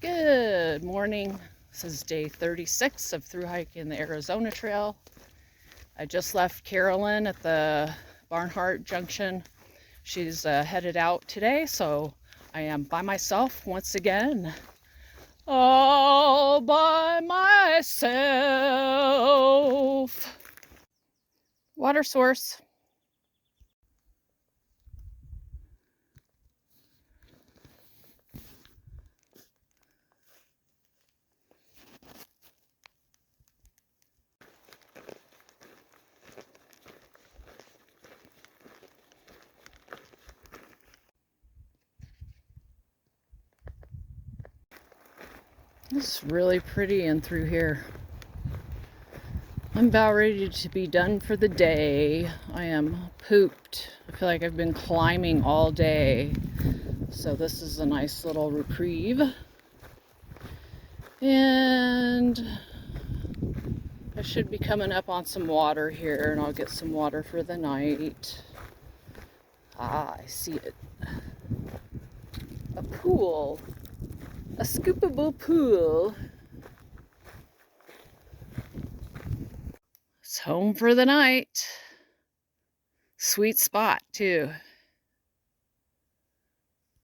Good morning. This is day 36 of through hiking the Arizona Trail. I just left Carolyn at the Barnhart Junction. She's headed out today, so I am by myself once again. All by myself. Water source. It's really pretty in through here. I'm about ready to be done for the day. I am pooped. I feel like I've been climbing all day. So this is a nice little reprieve. And I should be coming up on some water here, and I'll get some water for the night. Ah, I see it. A pool. A scoopable pool. It's home for the night. Sweet spot, too.